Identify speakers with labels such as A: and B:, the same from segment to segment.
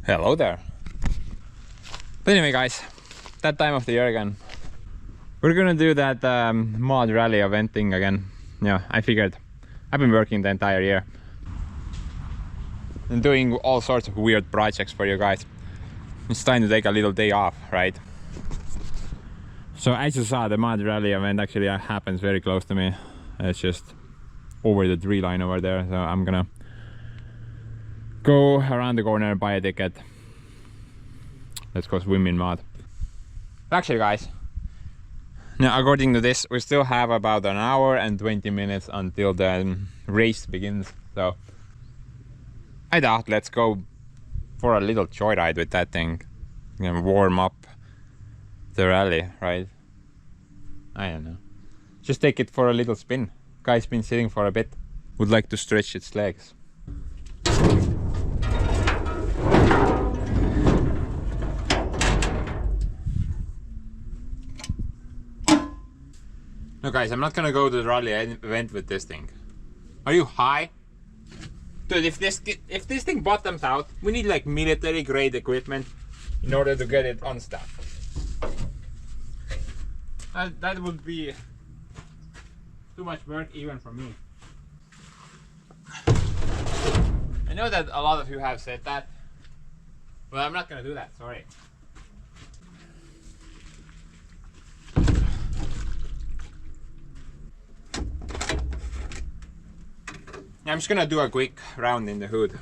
A: Hello there. But anyway guys, that time of the year again. We're gonna do that mod rally event thing again. Yeah, I figured I've been working the entire year and doing all sorts of weird projects for you guys. It's time to take a little day off, right? So as you saw, the mod rally event actually happens very close to me. It's just over the tree line over there. So I'm gonna go around the corner and buy a ticket. Let's go swim in mud. Actually guys, now according to this, we still have about an hour and 20 minutes until the race begins. So I thought let's go for a little joyride with that thing. You know, warm up the rally, right? I don't know. Just take it for a little spin. Guy's been sitting for a bit. Would like to stretch its legs. No guys, I'm not gonna go to the rally event with this thing. Are you high? Dude, if this thing bottoms out, we need like military grade equipment in order to get it unstuck. That would be too much work even for me. I know that a lot of you have said that, but I'm not gonna do that, sorry. I'm just gonna do a quick round in the hood.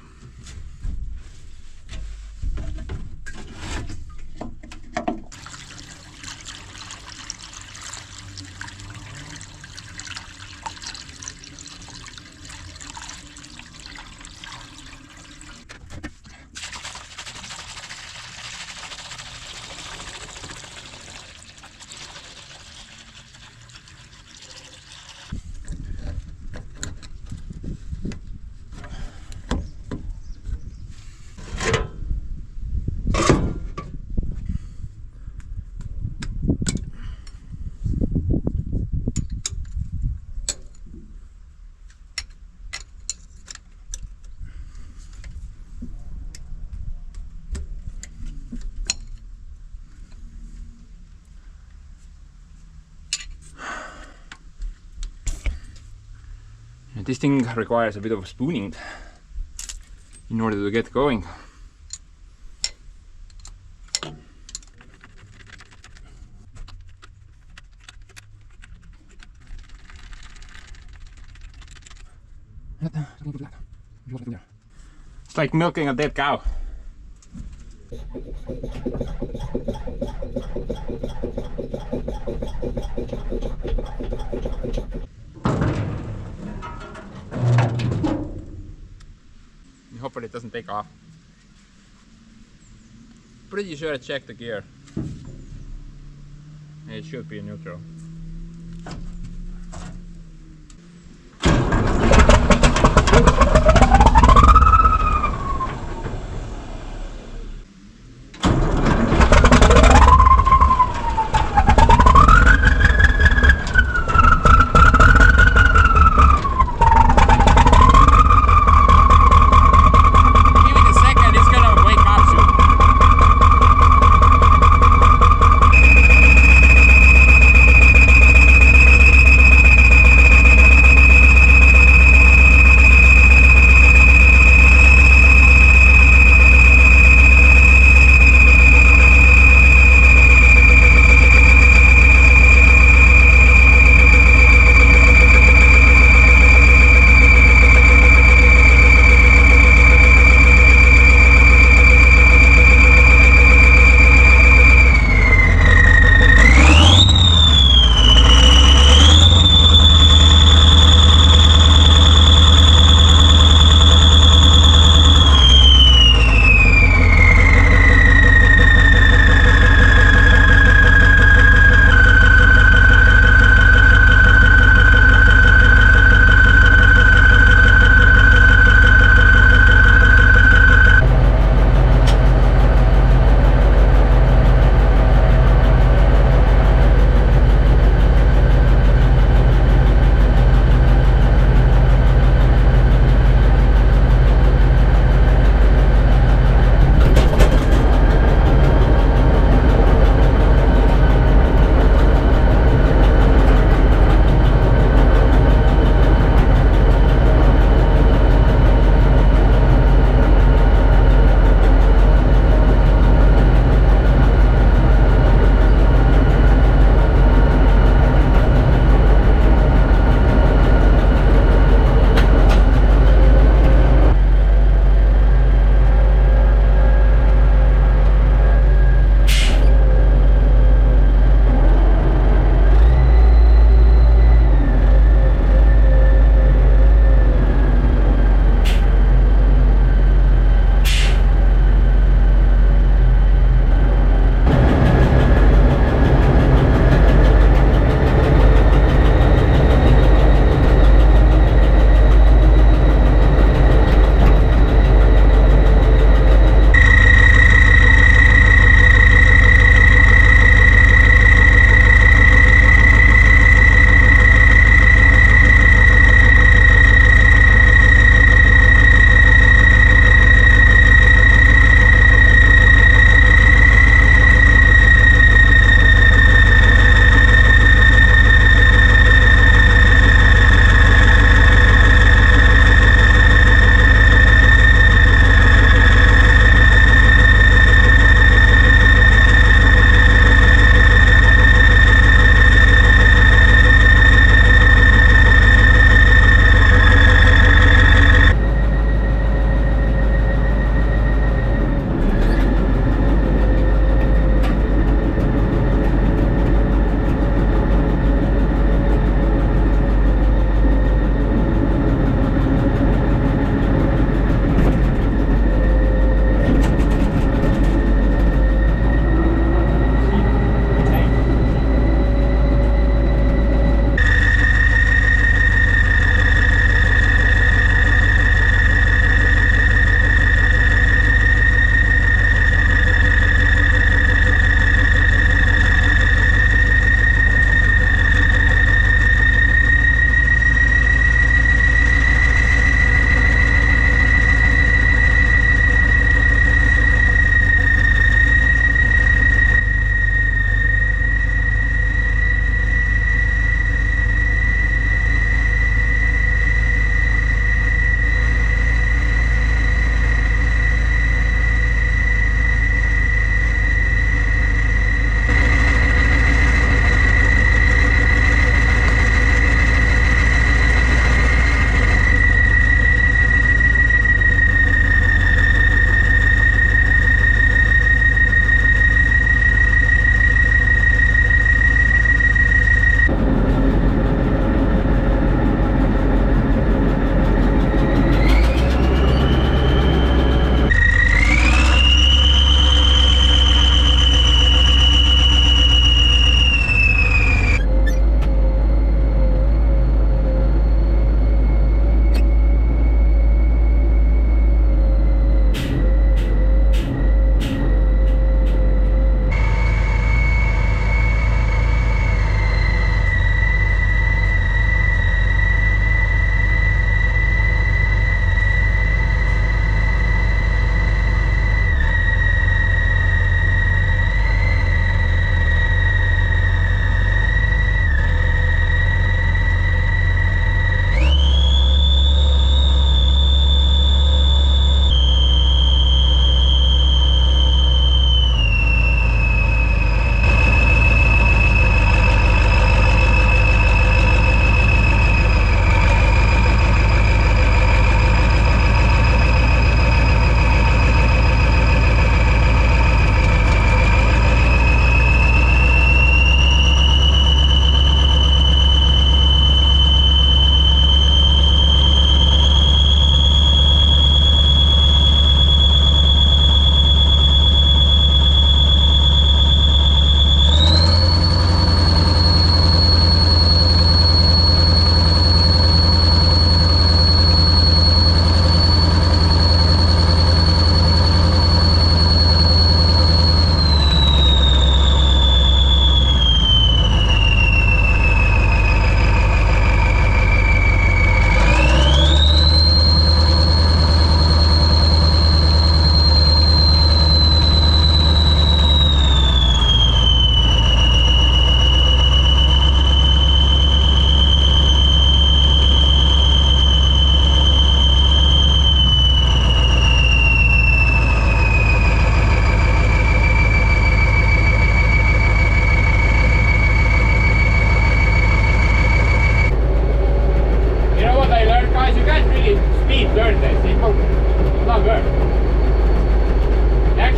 A: This thing requires a bit of spooning in order to get going. It's like milking a dead cow. Hopefully it doesn't take off. Pretty sure I checked the gear. It should be neutral.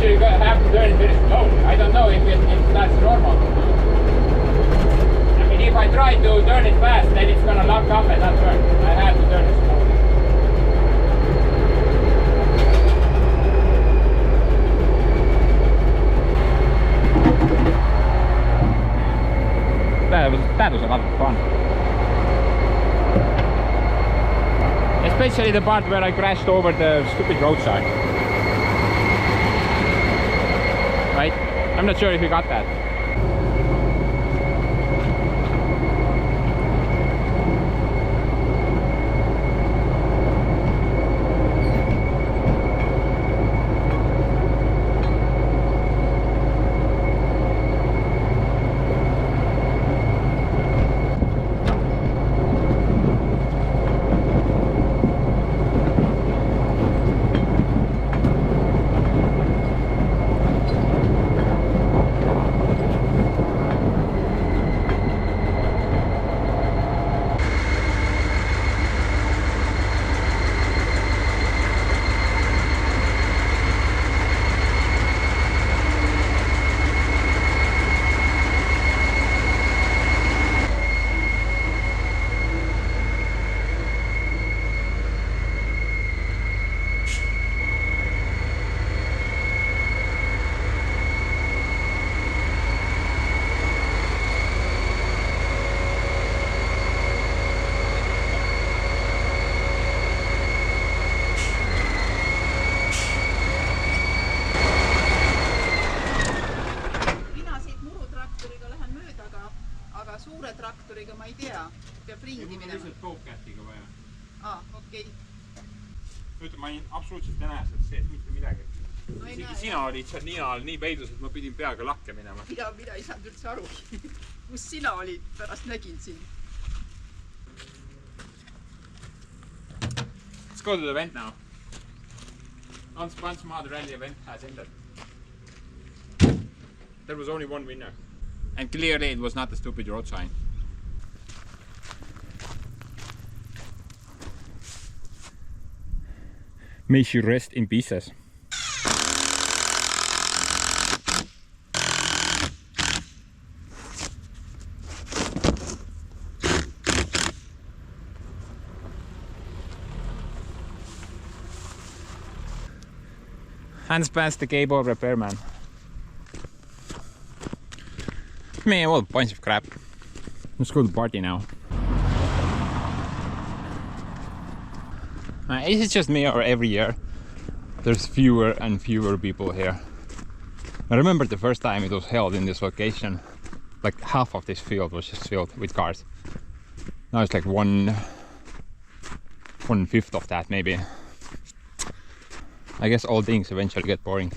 A: actually have to turn very slowly. I don't know if that's normal. I mean, if I try to turn it fast, then it's gonna lock up and not turn. I have to turn it slowly. That was a lot of fun. Especially the part where I crashed over the stupid roadside. Right? I'm not sure if you got that.
B: suure traktoriga ma ei tea, peab ringi minema.
A: Lihtsalt toopkätiga vaja.
B: Okei.
A: Ütleme, ma absoluutselt ei näe sealt sees mitte midagi.
B: No
A: isegi sina olid seal nina all nii peidus, et ma pidin peaga lakke minema.
B: Mida ei saanud üldse aru. Kus sina olid, pärast nägin sind.
A: Let's go to the event now. Once more the rally event has ended. There was only one winner. And clearly it was not a stupid road sign. May she rest in pieces. Hands past the cable repairman. Man, what a bunch of crap. Let's go to the party now. Is it just me, or every year there's fewer and fewer people here? I remember the first time it was held in this location, like half of this field was just filled with cars. Now it's like 1/5 of that maybe. I guess all things eventually get boring.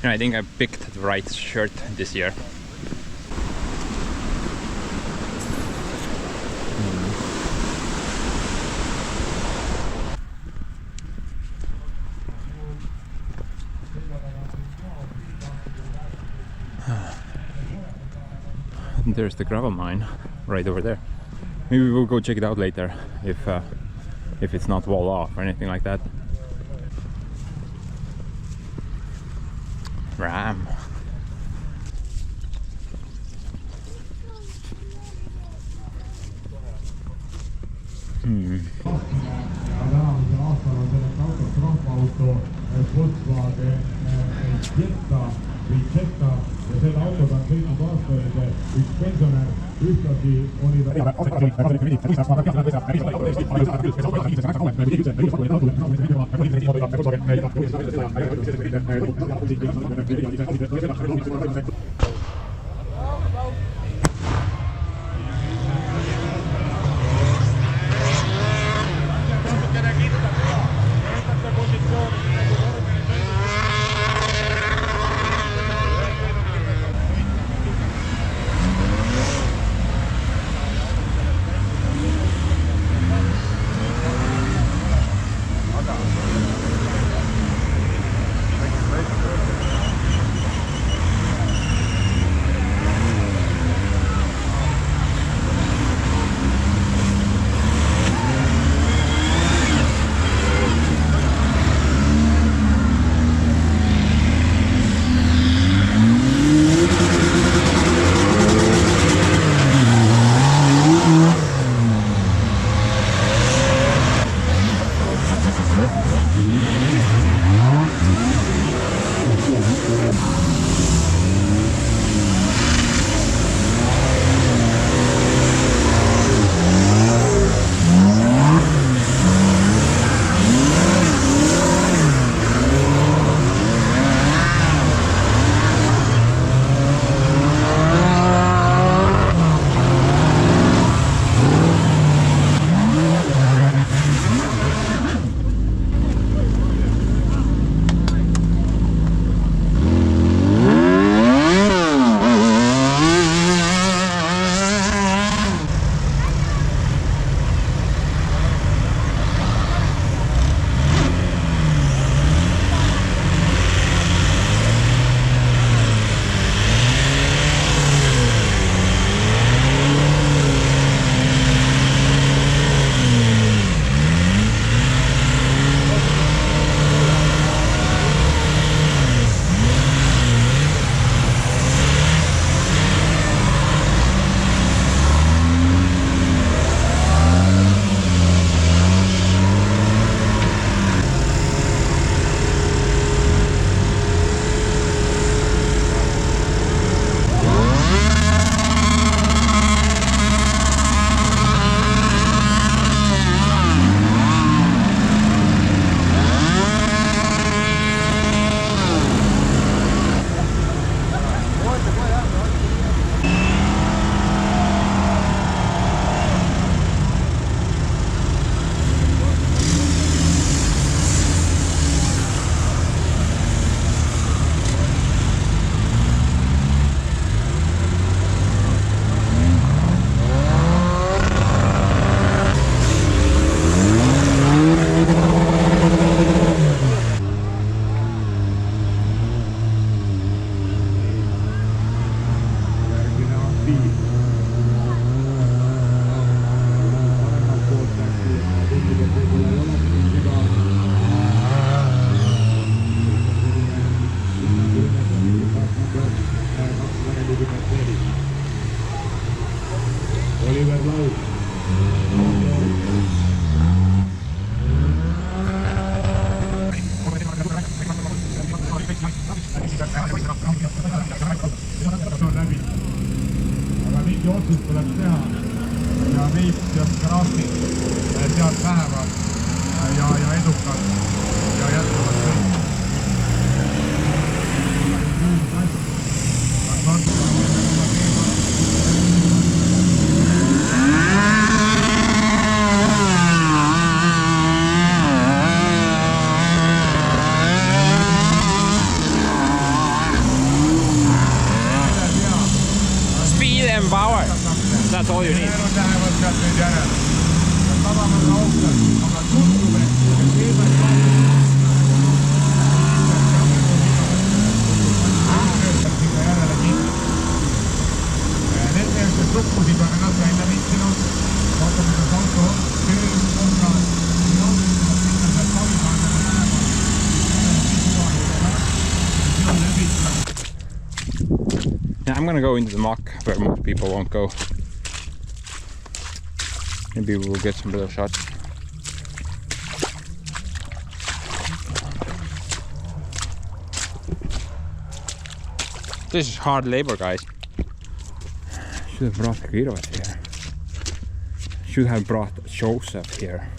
A: And I think I picked the right shirt this year. There's the gravel mine right over there. Maybe we'll go check it out later if it's not wall off or anything like that. Ram.
C: Jetta ja selle autoga on sõitnud aastaid üks pensionär, ühtlasi oli
A: That's all you need. Yeah, I'm gonna go into the muck where most people won't go. Maybe we'll get some better shots. This is hard labor, guys. Should have brought Guidos here. Should have brought Joseph here.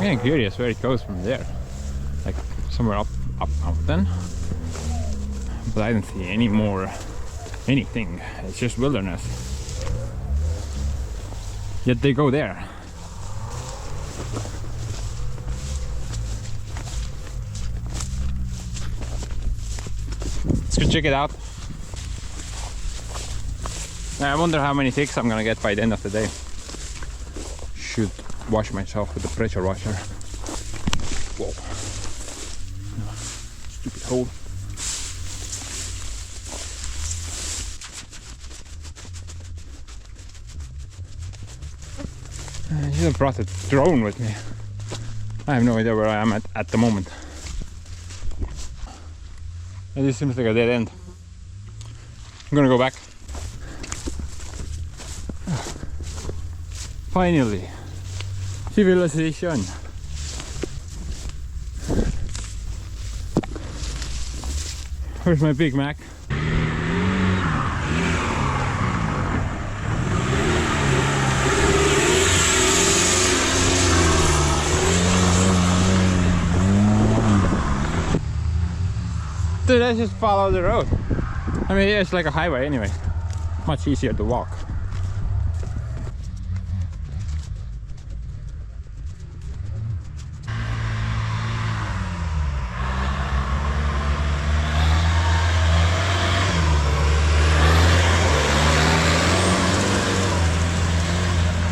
A: I'm curious where it goes from there, like somewhere up mountain, but I don't see any more anything. It's just wilderness, yet they go there. Let's go check it out. I wonder how many ticks I'm gonna get by the end of the day. Should wash myself with the pressure washer. Whoa. Stupid hole. I should have brought a drone with me. I have no idea where I am at the moment. This seems like a dead end. I'm gonna go back. Finally, civilization. Where's my Big Mac? Dude, let's just follow the road. I mean, it's like a highway anyway. Much easier to walk.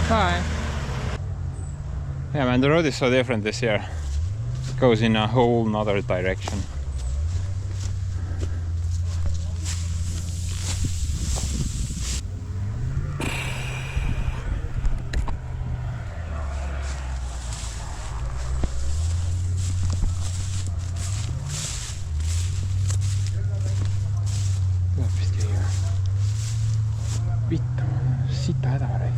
A: Hi. Yeah man, the road is so different this year. It goes in a whole nother direction.
B: Vittu, sitä hädä.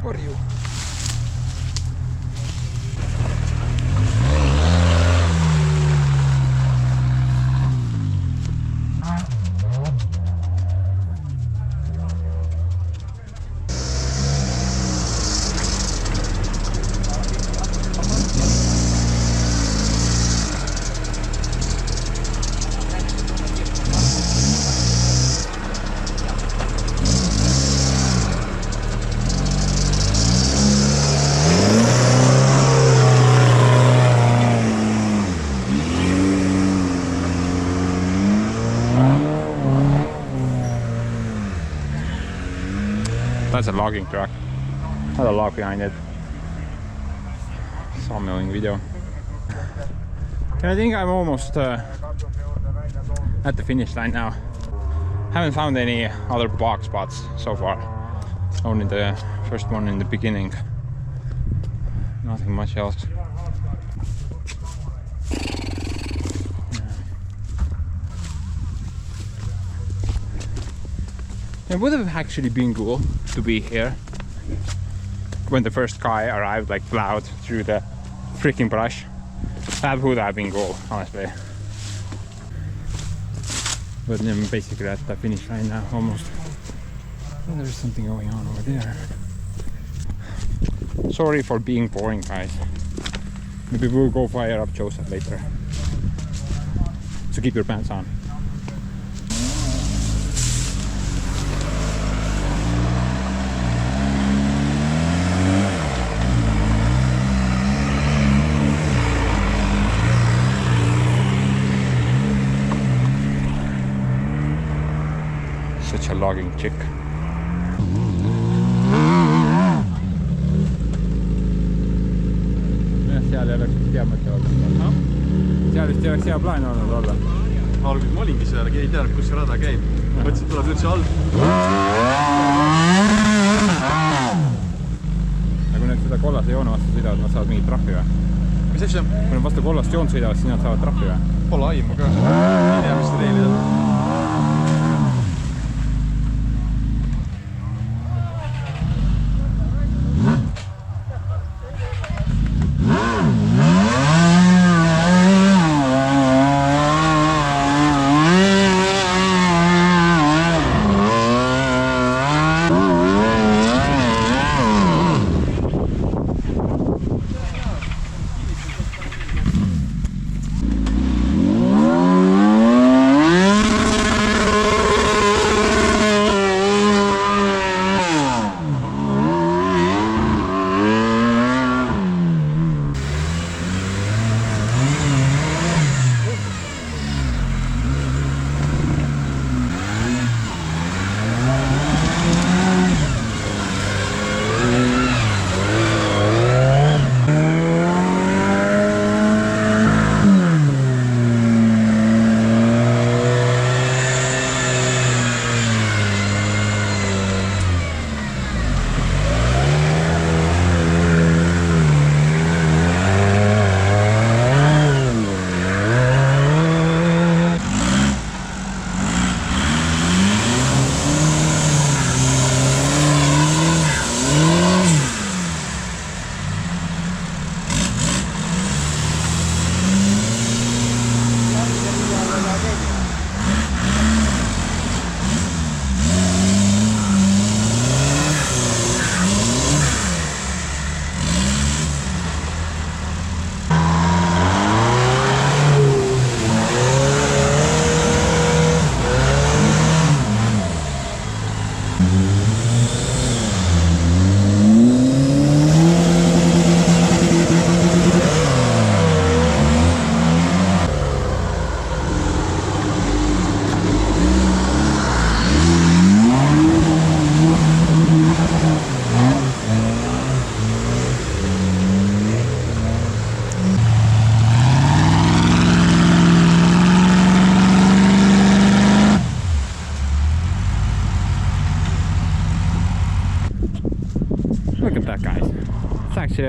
B: Korjuu.
A: That's a logging truck. Had a log behind it. Sawmilling video. And I think I'm almost at the finish line now. Haven't found any other bog spots so far. Only the first one in the beginning. Nothing much else. It would have actually been cool to be here when the first guy arrived, like plowed through the freaking brush. That would have been cool, honestly. But I'm basically at the finish line now, almost. Oh, there's something going on over there. Sorry for being boring, guys. Maybe we'll go fire up Joseph later. So keep your pants on. Such a logging chick. Seal ei oleks vist hea mõte olla. Seal vist ei oleks hea plaan olnud olla.
D: Alguses ma olingi seal, ei teadnud, kus see rada käib. Mõtlesin, et tuleb üldse all.
A: Aga kui need seda kollase joone vastu sõidavad, nad saavad mingit trahvi või?
D: Mis asja?
A: Kui nad vastu kollast joont sõidavad, siis nad saavad trahvi või?
D: Pole aimu ka. Ei tea, mis reilid on.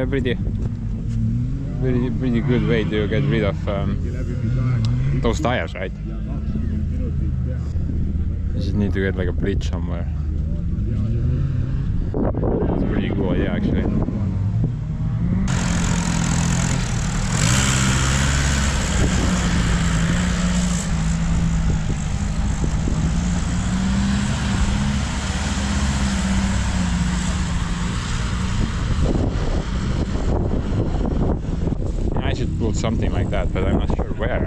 A: a pretty good way to get rid of those tires, right? You just need to get like a bridge somewhere. It's pretty cool, yeah, actually. I should build something like that, but I'm not sure where.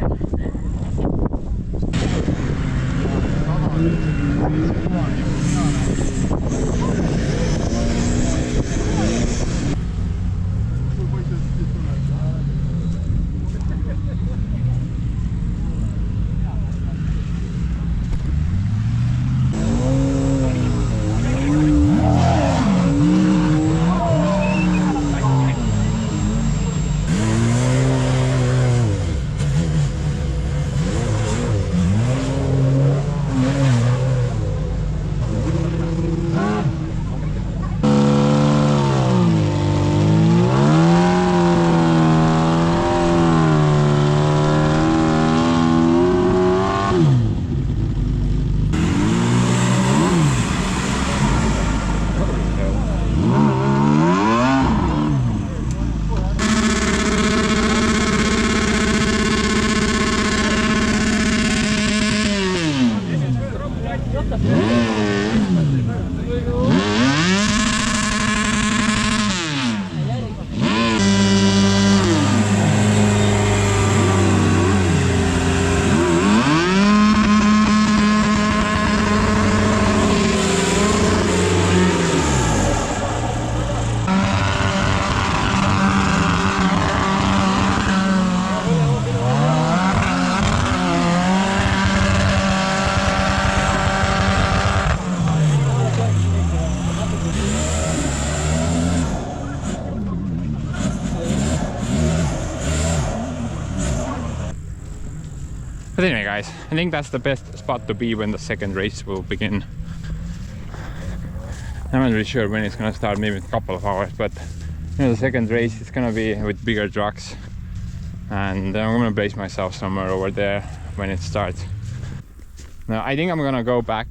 A: But anyway guys, I think that's the best spot to be when the second race will begin. I'm not really sure when it's gonna start, maybe in a couple of hours, but you know, the second race is gonna be with bigger trucks, and I'm gonna base myself somewhere over there when it starts. Now I think I'm gonna go back,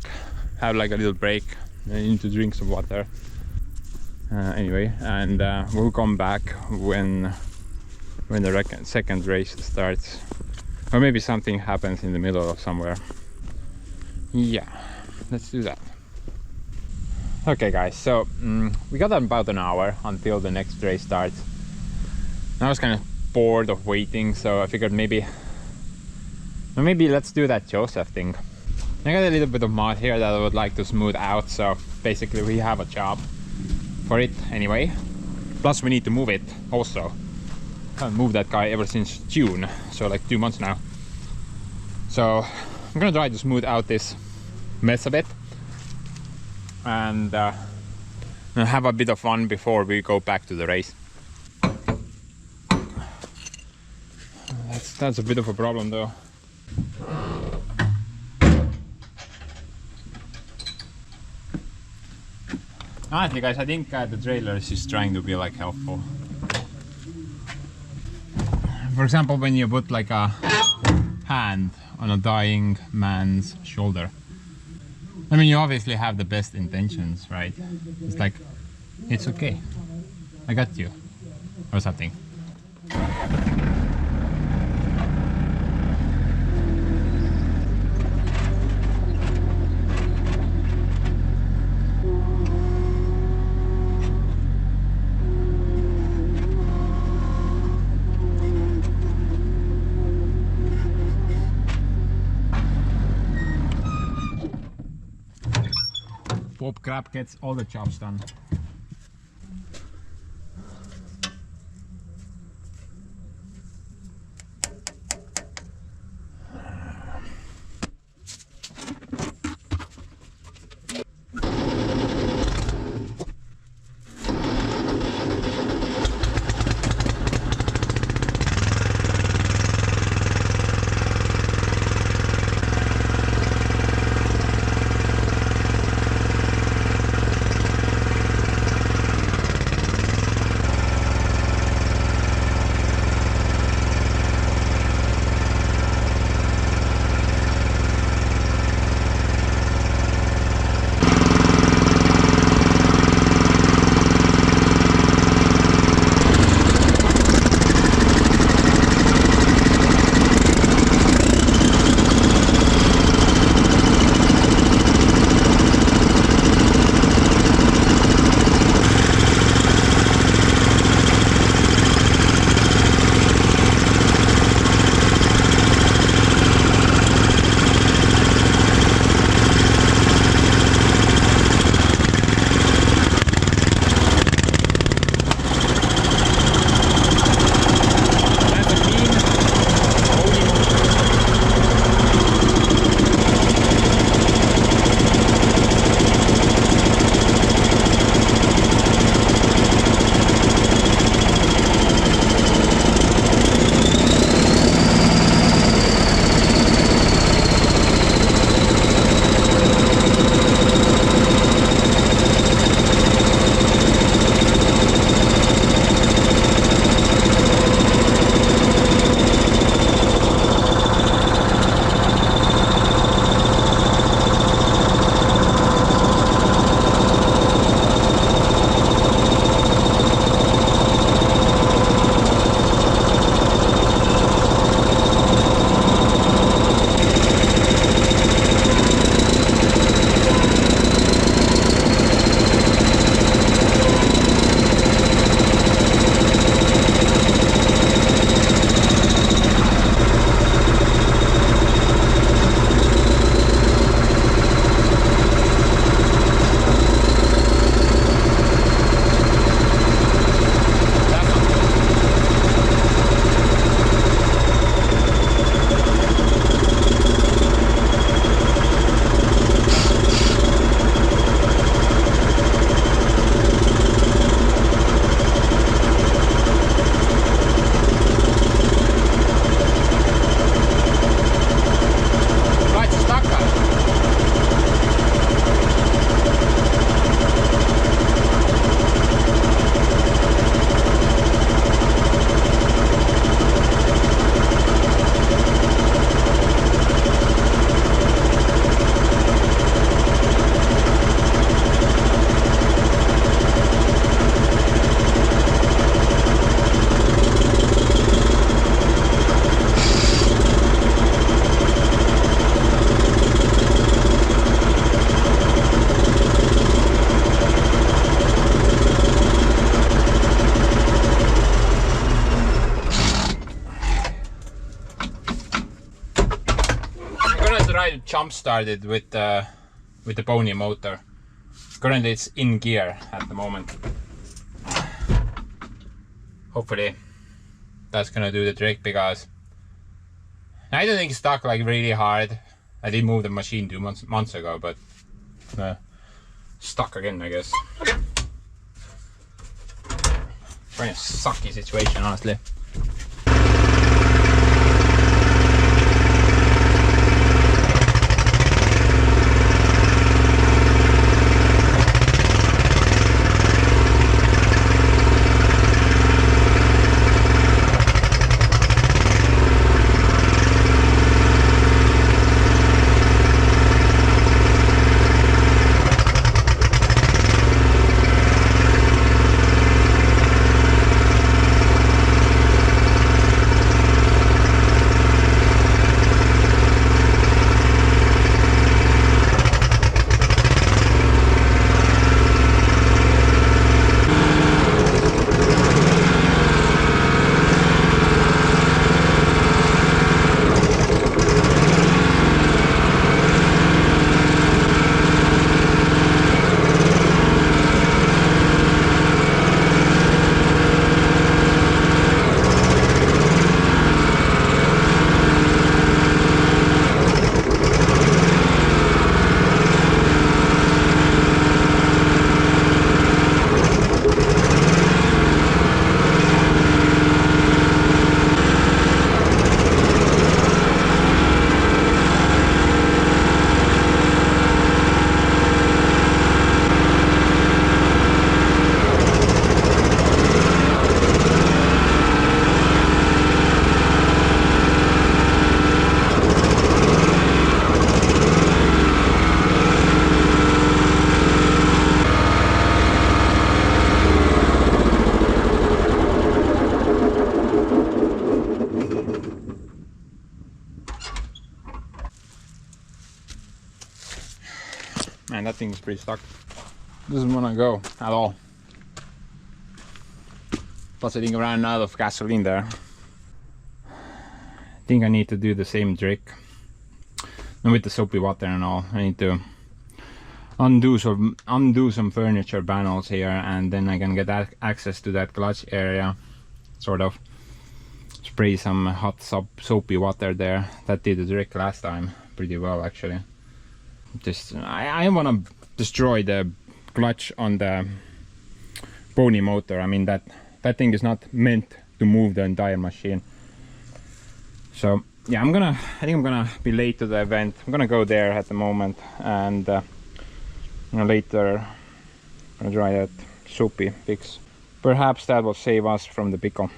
A: have like a little break, I need to drink some water anyway, and we'll come back when the second race starts. Or maybe something happens in the middle of somewhere. Yeah, let's do that. Okay guys, so we got about an hour until the next race starts. I was kind of bored of waiting, so I figured maybe let's do that Joseph thing. I got a little bit of mud here that I would like to smooth out, so basically we have a job for it anyway. Plus we need to move it also. Haven't moved that guy ever since June, so like 2 months now. So I'm gonna try to smooth out this mess a bit and have a bit of fun before we go back to the race. That's a bit of a problem though. Honestly guys, I think the trailer is just trying to be like helpful. For example, when you put like a hand on a dying man's shoulder, I mean, you obviously have the best intentions, right? It's like, it's okay, I got you, or something. Bob Crab gets all the jobs done. jump started with the pony motor. Currently it's in gear at the moment. Hopefully that's gonna do the trick, because I don't think it's stuck like really hard. I did move the machine 2 months ago, but stuck again, I guess. Kind of sucky situation, honestly. Man, that thing is pretty stuck. Doesn't want to go at all. Plus I think I ran out of gasoline there. I think I need to do the same trick. And with the soapy water and all, I need to undo some furniture panels here, and then I can get access to that clutch area. Sort of spray some hot soapy water there. That did the trick last time pretty well, actually. Just I want to destroy the clutch on the pony motor. I mean, that thing is not meant to move the entire machine. So yeah, I think I'm gonna be late to the event. I'm gonna go there at the moment, and later I'm gonna try that soapy fix. Perhaps that will save us from the pickle.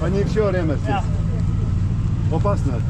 D: Они все время здесь. Опасно.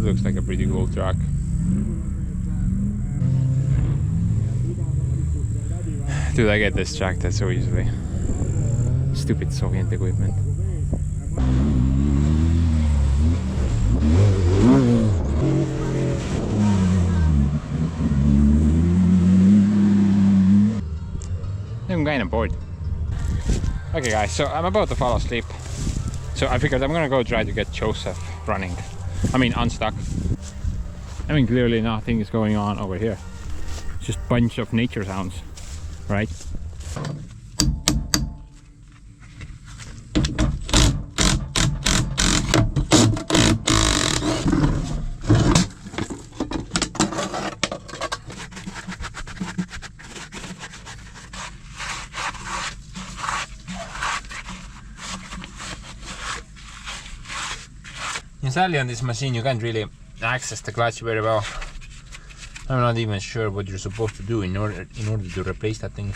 A: looks like a pretty cool truck. Dude, I get distracted so easily. Stupid Soviet equipment. I'm kinda bored. Okay guys, so I'm about to fall asleep. So I figured I'm gonna go try to get Joseph running. I mean unstuck. I mean clearly nothing is going on over here. It's just a bunch of nature sounds, right? Sadly on this machine you can't really access the clutch very well. I'm not even sure what you're supposed to do in order to replace that thing.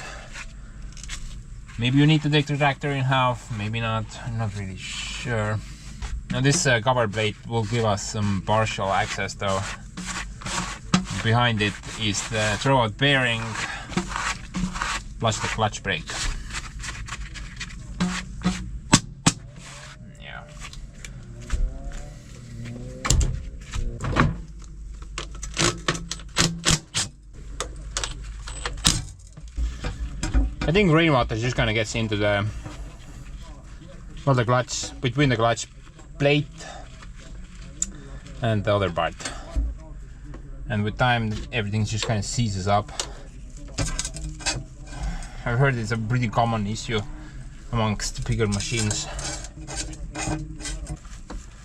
A: Maybe you need to take the tractor in half, maybe not, I'm not really sure. Now this cover plate will give us some partial access though. Behind it is the throwout bearing plus the clutch brake. I think rainwater just kind of gets into the clutch, between the clutch plate and the other part, and with time everything just kind of seizes up. I've heard it's a pretty common issue amongst bigger machines.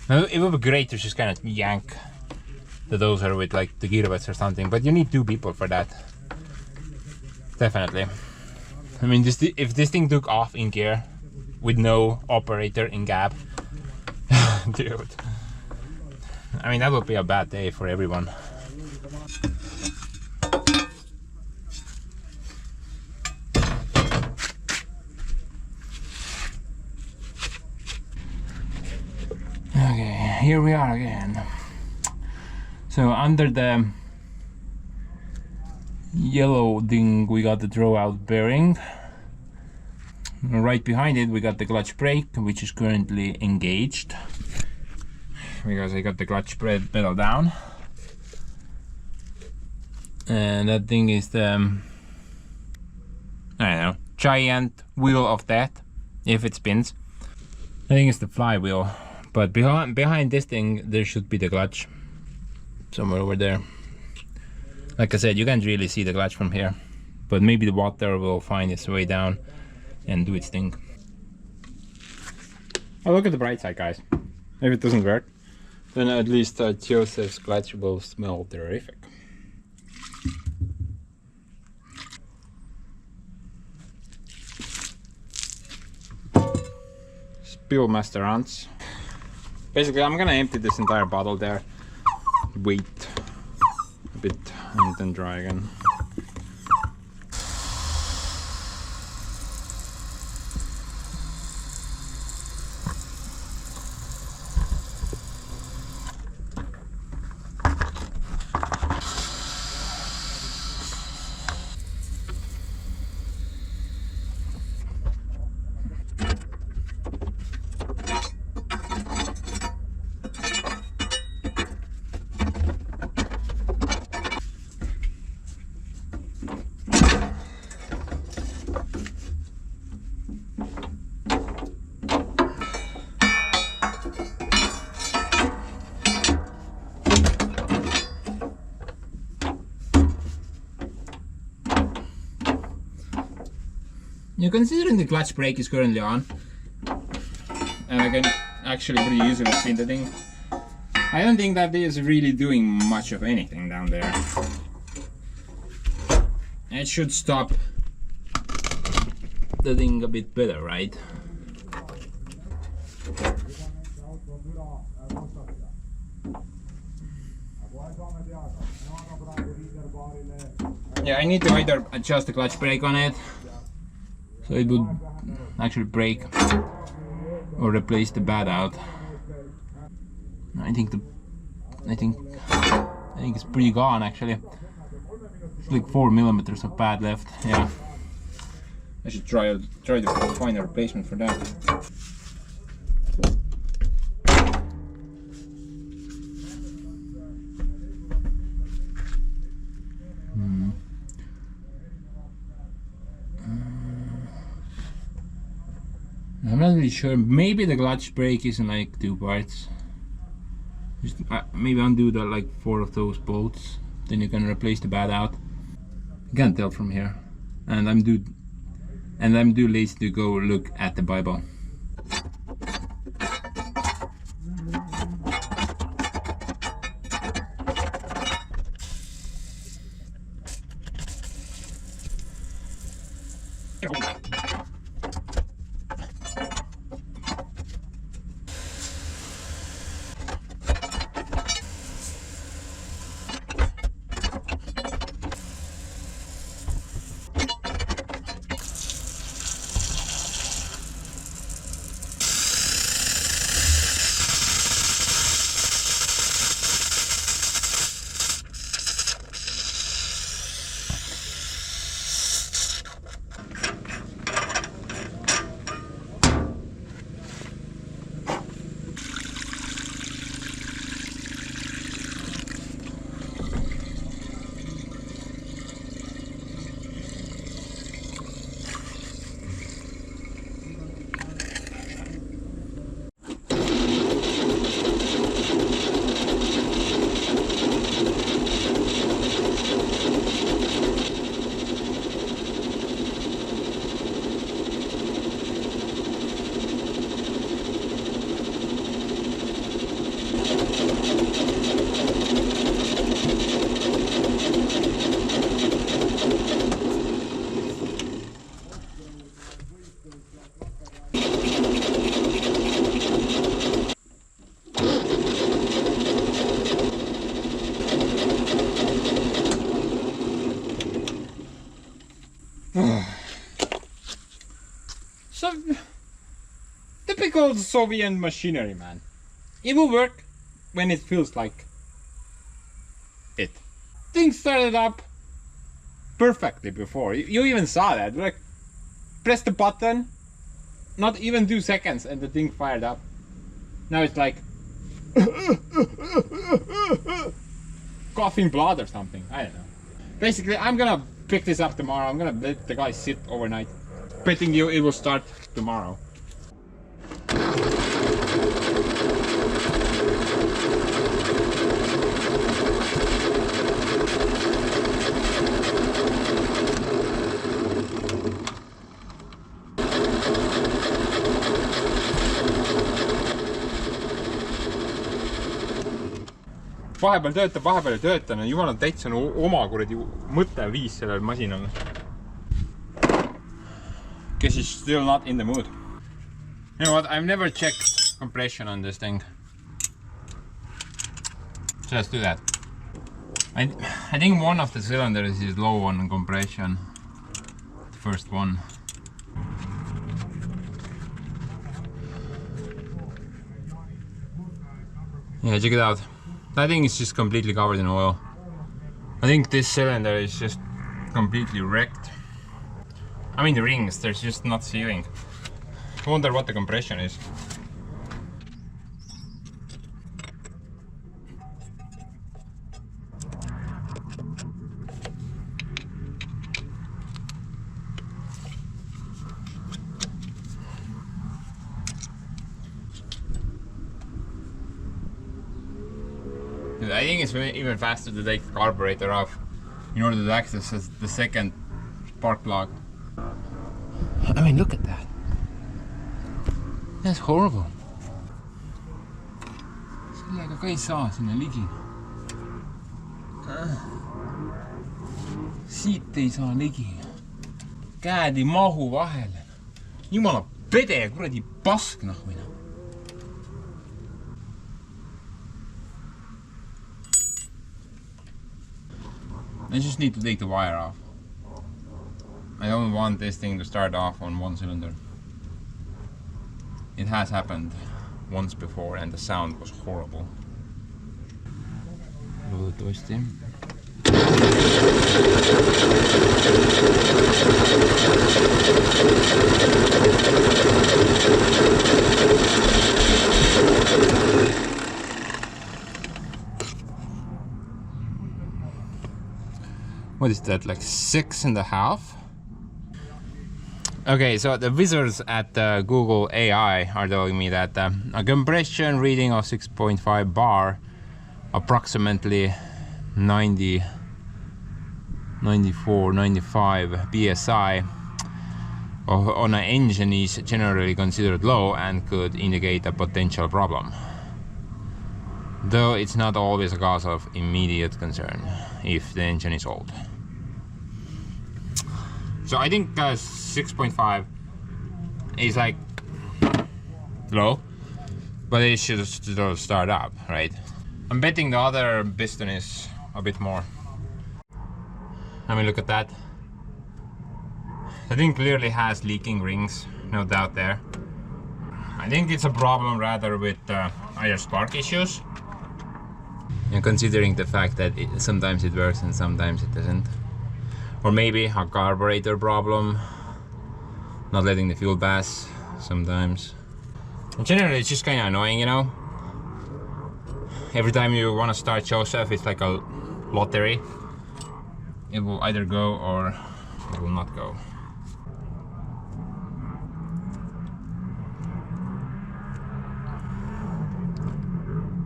A: Now, it would be great to just kind of yank the dozer with like the gearbox or something, but you need 2 people for that. Definitely. I mean, if this thing took off in gear with no operator in gap, dude, I mean that would be a bad day for everyone. Okay, here we are again. So under the yellow thing we got the throwout bearing. Right behind it we got the clutch brake, which is currently engaged because I got the clutch pedal down, and that thing is the I don't know, giant wheel of death if it spins. I think it's the flywheel, but behind this thing there should be the clutch somewhere over there. Like I said, you can't really see the clutch from here, but maybe the water will find its way down and do its thing. Oh, look at the bright side, guys. If it doesn't work, then at least Joseph's clutch will smell terrific. Spill master ants. Basically, I'm gonna empty this entire bottle there, wait a bit, and then dry again. Now, considering the clutch brake is currently on, and I can actually pretty easily spin the thing, I don't think that is really doing much of anything down there. It should stop the thing a bit better, right? Yeah, I need to either adjust the clutch brake on it so it would actually brake, or replace the bad out. I think the I think it's pretty gone actually. It's like 4 millimeters of pad left. Yeah. I should try to find a replacement for that. I'm not really sure. Maybe the clutch brake is in like 2 parts. Just maybe undo the like 4 of those bolts. Then you can replace the pad out. You can't tell from here. And I'm too lazy to go look at the Bible. So, typical Soviet machinery, man. It will work when it feels like it. Things started up perfectly before. You even saw that. Like, press the button, not even 2 seconds, and the thing fired up. Now it's like coughing blood or something. I don't know. Basically, I'm gonna pick this up tomorrow. I'm gonna let the guy sit overnight. Betting you it will start tomorrow. vahepeal töötab, vahepeal ei tööta, no jumal on täitsa no oma kuradi mõtteviis sellel masinal. Guess he's still not in the mood. You know what, I've never checked compression on this thing. So let's do that. I think one of the cylinders is low on compression. The first one. Yeah, check it out. That thing is just completely covered in oil. I think this cylinder is just completely wrecked. I mean the rings, there's just not sealing. I wonder what the compression is. I think it's even faster to take the carburetor off in order to access the second spark plug. I mean, look at that. That's horrible. Sellega ka ei saa sinna ligi. Siit ei saa ligi. Käed ei mahu vahele. Jumala pede, kuradi pask nahvina. I just need to take the wire off. I don't want this thing to start off on one cylinder. It has happened once before and the sound was horrible. loodetavasti. What is that, like 6.5? Okay, so the wizards at Google AI are telling me that a compression reading of 6.5 bar, approximately 90, 94, 95 psi on an engine is generally considered low and could indicate a potential problem. Though it's not always a cause of immediate concern if the engine is old. So I think 6.5 is like low, but it should still start up, right? I'm betting the other piston is a bit more. I mean, look at that. The thing clearly has leaking rings, no doubt there. I think it's a problem rather with either spark issues, and considering the fact that sometimes it works and sometimes it doesn't. Or maybe a carburetor problem, not letting the fuel pass sometimes. And generally it's just kind of annoying, you know? Every time you want to start Joseph, it's like a lottery. It will either go or it will not go.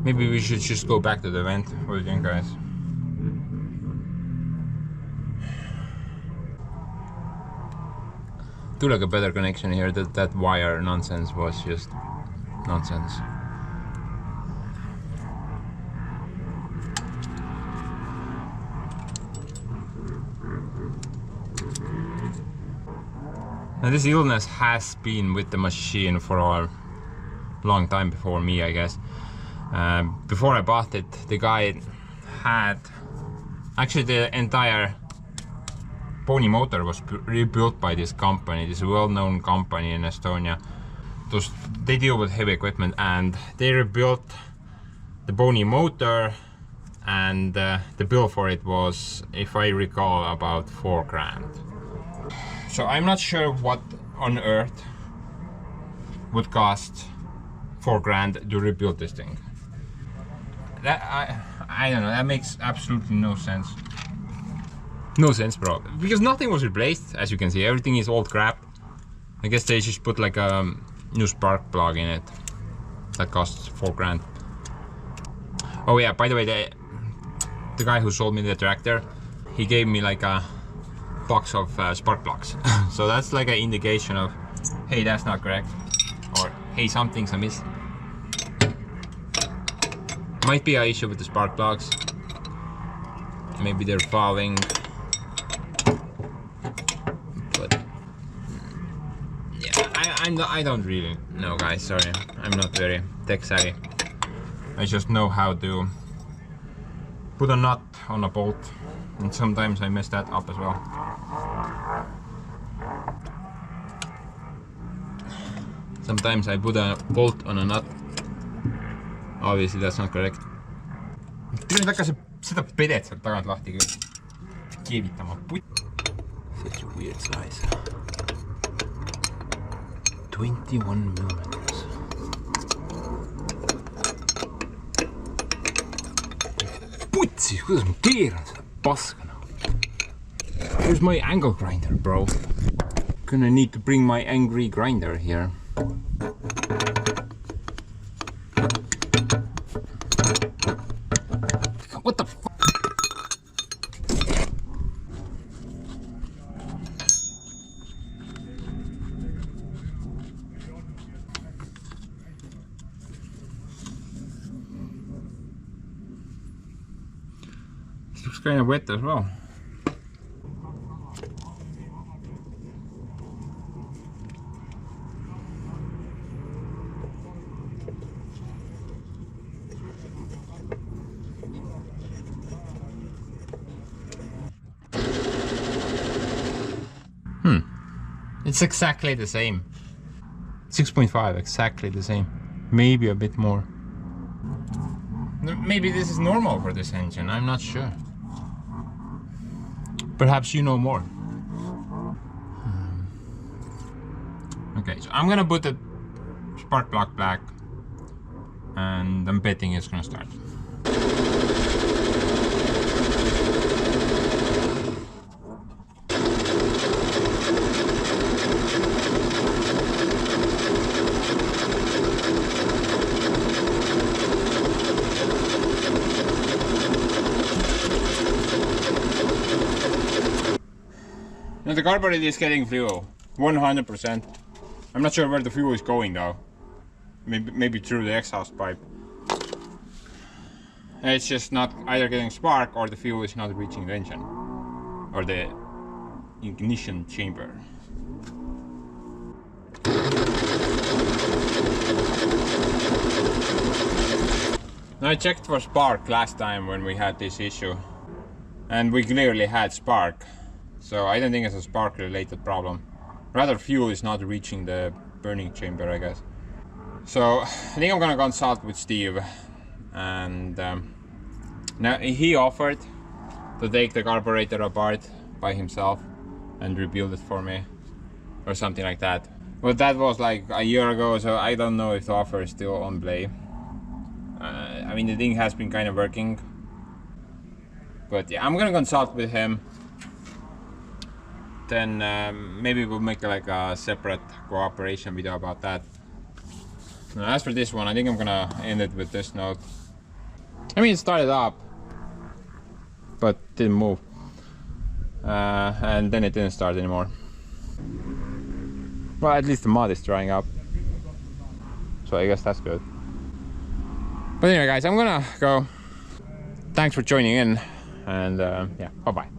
A: Maybe we should just go back to the vent. What do you think, guys? Do like a better connection here. That wire nonsense was just nonsense. Now this illness has been with the machine for a long time before me, I guess. Before I bought it, the guy had actually the entire pony motor was rebuilt by this company, this well-known company in Estonia. They deal with heavy equipment, and they rebuilt the pony motor, and the bill for it was, if I recall, about 4 grand. So I'm not sure what on earth would cost 4 grand to rebuild this thing. That I don't know, that makes absolutely no sense. No sense, bro. Because nothing was replaced, as you can see. Everything is old crap. I guess they just put like a new spark plug in it. That costs 4 grand. Oh yeah, by the way, the guy who sold me the tractor, he gave me like a box of spark plugs. So that's like an indication of, hey, that's not correct. Or, hey, something's amiss. Might be an issue with the spark plugs. Maybe they're fouling. I don't really know, guys, sorry. I'm not very tech savvy. I just know how to put a nut on a bolt, and sometimes I mess that up as well. Sometimes I put a bolt on a nut. Obviously that's not correct. Nüüd hakkas seda pedet sealt tagant lahti keevitama. Such a weird size. 21 millimeters. Putsi, kuidas ma keeran seda paska nagu. Where's my angle grinder, bro? Gonna need to bring my angry grinder here. What the f***? Looks kind of wet as well. It's exactly the same. 6.5, exactly the same. Maybe a bit more. Maybe this is normal for this engine, I'm not sure. Perhaps you know more. Okay, so I'm gonna put the spark plug back and I'm betting it's gonna start. Now the carburetor is getting fuel, 100%. I'm not sure where the fuel is going though. Maybe through the exhaust pipe. And it's just not either getting spark or the fuel is not reaching the engine or the ignition chamber. Now I checked for spark last time when we had this issue and we clearly had spark. So I don't think it's a spark related problem. Rather fuel is not reaching the burning chamber, I guess. So I think I'm gonna consult with Steve, and now he offered to take the carburetor apart by himself and rebuild it for me or something like that. But that was like a year ago, so I don't know if the offer is still on play. I mean, the thing has been kind of working, but yeah, I'm gonna consult with him. Then maybe we'll make like a separate cooperation video about that. Now, as for this one, I think I'm gonna end it with this note. I mean, it started up, but didn't move. And then it didn't start anymore. Well, at least the mud is drying up. So I guess that's good. But anyway guys, I'm gonna go. Thanks for joining in, and yeah, bye-bye.